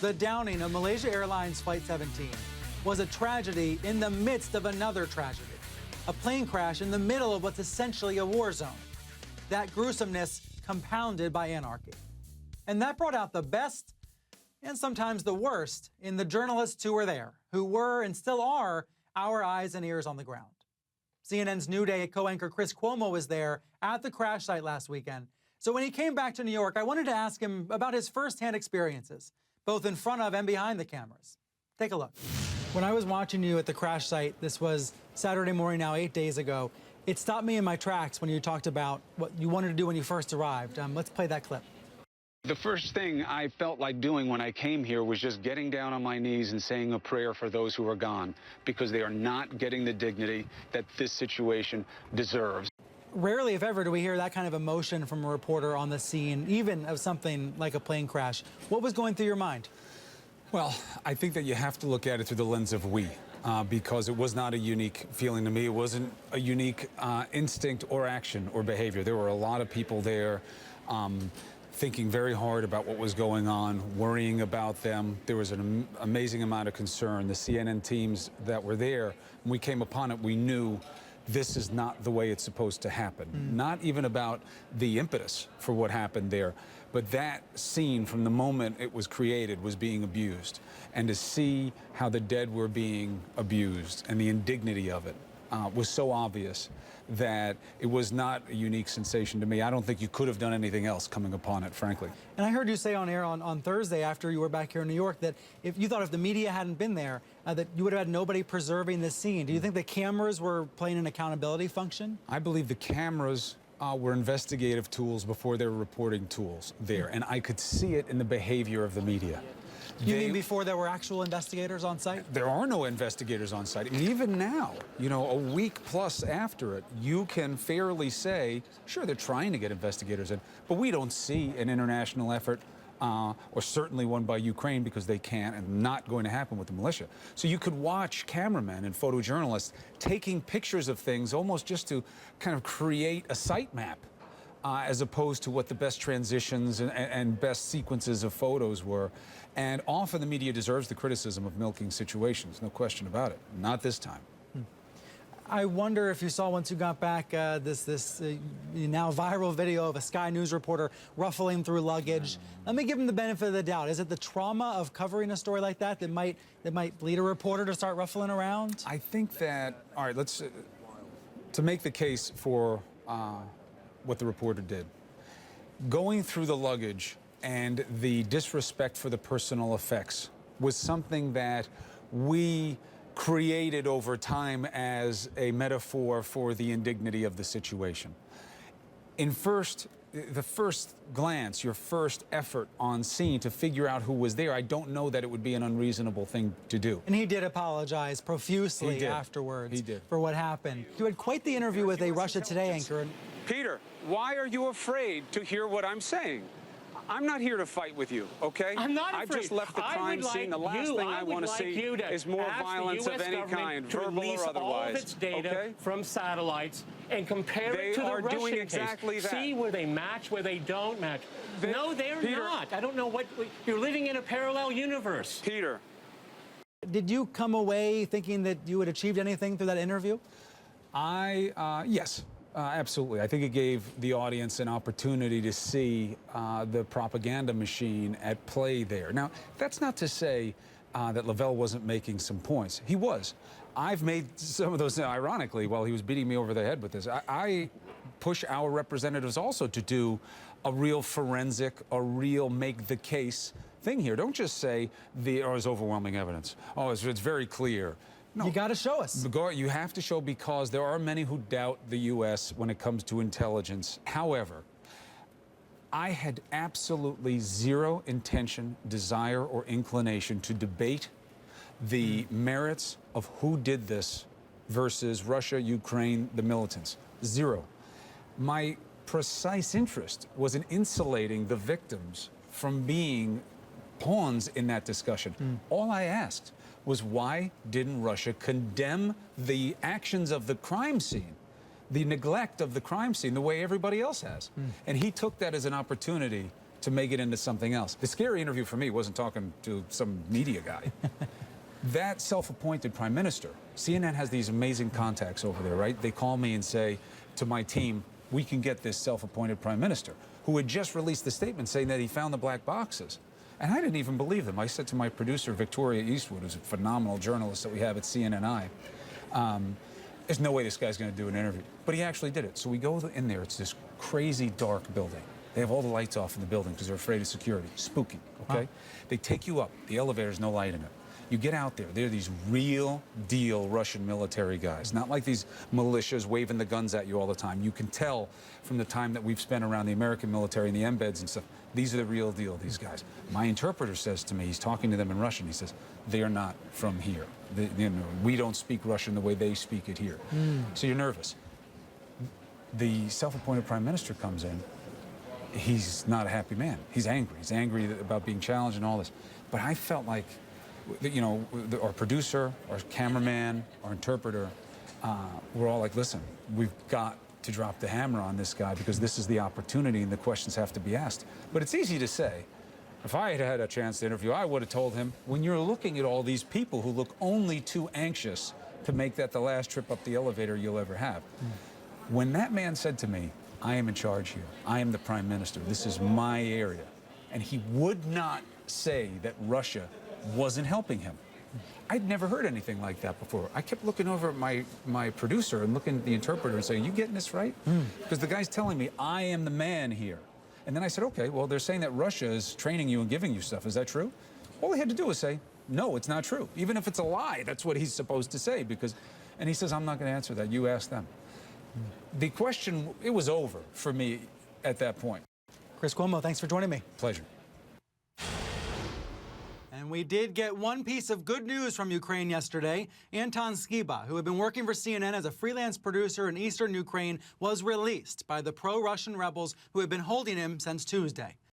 The downing of Malaysia Airlines Flight 17 was a tragedy in the midst of another tragedy. A plane crash in the middle of what's essentially a war zone. That gruesomeness compounded by anarchy. And that brought out the best and sometimes the worst in the journalists who were there, who were and still are our eyes and ears on the ground. CNN's New Day co-anchor Chris Cuomo was there at the crash site last weekend. So when he came back to New York, I wanted to ask him about his firsthand experiences, both in front of and behind the cameras. Take a look. When I was watching you at the crash site, this was Saturday morning now, 8 days ago, it stopped me in my tracks when you talked about what you wanted to do when you first arrived. Let's play that clip. The first thing I felt like doing when I came here was just getting down on my knees and saying a prayer for those who are gone, because they are not getting the dignity that this situation deserves. Rarely, if ever, do we hear that kind of emotion from a reporter on the scene, even of something like a plane crash. What was going through your mind? Well, I think that you have to look at it through the lens of we, because it was not a unique feeling to me. It wasn't a unique instinct or action or behavior. There were a lot of people there thinking very hard about what was going on, worrying about them. There was an amazing amount of concern. The CNN teams that were there, when we came upon it, we knew this is not the way it's supposed to happen. Not even about the impetus for what happened there, but that scene from the moment it was created was being abused. And to see how the dead were being abused and the indignity of it was so obvious that it was not a unique sensation to me. I don't think you could have done anything else coming upon it, frankly. And I heard you say on air on Thursday after you were back here in New York that if you thought if the media hadn't been there, that you would have had nobody preserving this scene. Do you think the cameras were playing an accountability function? I believe the cameras were investigative tools before they were reporting tools there, and I could see it in the behavior of the media. You mean before there were actual investigators on site? There are no investigators on site. And even now, you know, a week plus after it, you can fairly say, sure, they're trying to get investigators in, but we don't see an international effort, or certainly one by Ukraine, because they can't and not going to happen with the militia. So you could watch cameramen and photojournalists taking pictures of things almost just to kind of create a site map. As opposed to what the best transitions and best sequences of photos were. And often the media deserves the criticism of milking situations, no question about it. Not this time. I wonder if you saw, once you got back, this now viral video of a Sky News reporter ruffling through luggage. Let me give him the benefit of the doubt. Is it the trauma of covering a story like that that might lead a reporter to start ruffling around? I think that, all right, let's, to make the case for what the reporter did. Going through the luggage and the disrespect for the personal effects was something that we created over time as a metaphor for the indignity of the situation. The first glance, your first effort on scene to figure out who was there, I don't know that it would be an unreasonable thing to do. And he did apologize profusely afterwards for what happened. You had quite the interview with a Russia Today anchor. Peter, why are you afraid to hear what I'm saying? I'm not here to fight with you, okay? I'm not afraid. I've just left the crime scene. The last thing I want to see is more violence of any kind, verbal or otherwise. All of its data from satellites and compare it to the Russian doing exactly case. that. See where they match, where they don't match. No, they're not. I don't know what you're living in a parallel universe. Peter. Did you come away thinking that you had achieved anything through that interview? Yes. Absolutely. I think it gave the audience an opportunity to see the propaganda machine at play there. Now, that's not to say that Lavelle wasn't making some points. He was. I've made some of those, ironically, while he was beating me over the head with this. I push our representatives also to do a real forensic, a real make the case thing here. Don't just say there's overwhelming evidence. Oh, it's very clear. No. You got to show us. You have to show, because there are many who doubt the U.S. when it comes to intelligence. However, I had absolutely zero intention, desire, or inclination to debate the merits of who did this versus Russia, Ukraine, the militants. Zero. My precise interest was in insulating the victims from being pawns in that discussion. All I asked was, why didn't Russia condemn the actions of the crime scene, the neglect of the crime scene, the way everybody else has? And he took that as an opportunity to make it into something else. The scary interview for me wasn't talking to some media guy. That self-appointed prime minister, CNN has these amazing contacts over there, right? They call me and say to my team, we can get this self-appointed prime minister, who had just released the statement saying that he found the black boxes. And I didn't even believe them. I said to my producer, Victoria Eastwood, who's a phenomenal journalist that we have at CNNI, there's no way this guy's going to do an interview. But he actually did it. So we go in there. It's this crazy dark building. They have all the lights off in the building because they're afraid of security. Spooky, okay? They take you up. The elevator's no light in it. You get out there. They're these real deal Russian military guys, not like these militias waving the guns at you all the time. You can tell from the time that we've spent around the American military and the embeds and stuff, these are the real deal, these guys. My interpreter says to me, he's talking to them in Russian, he says, they're not from here. We don't speak Russian the way they speak it here. So you're nervous. The self-appointed prime minister comes in. He's not a happy man. He's angry. He's angry about being challenged and all this. But I felt like, you know, our producer, our cameraman, our interpreter, we're all like, listen, we've got to drop the hammer on this guy because this is the opportunity and the questions have to be asked. But it's easy to say. If I had had a chance to interview, I would have told him, when you're looking at all these people who look only too anxious to make that the last trip up the elevator you'll ever have. When that man said to me, I am in charge here, I am the prime minister, this is my area, and he would not say that Russia wasn't helping him. I'd never heard anything like that before. I kept looking over at my producer and looking at the interpreter and saying, you getting this right? Because the guy's telling me I am the man here. And then I said, okay, well, they're saying that Russia is training you and giving you stuff. Is that true? All he had to do was say, no, it's not true. Even if it's a lie, that's what he's supposed to say. And he says, I'm not going to answer that. You ask them. The question, it was over for me at that point. Chris Cuomo, thanks for joining me. Pleasure. And we did get one piece of good news from Ukraine yesterday. Anton Skiba, who had been working for CNN as a freelance producer in eastern Ukraine, was released by the pro-Russian rebels who had been holding him since Tuesday.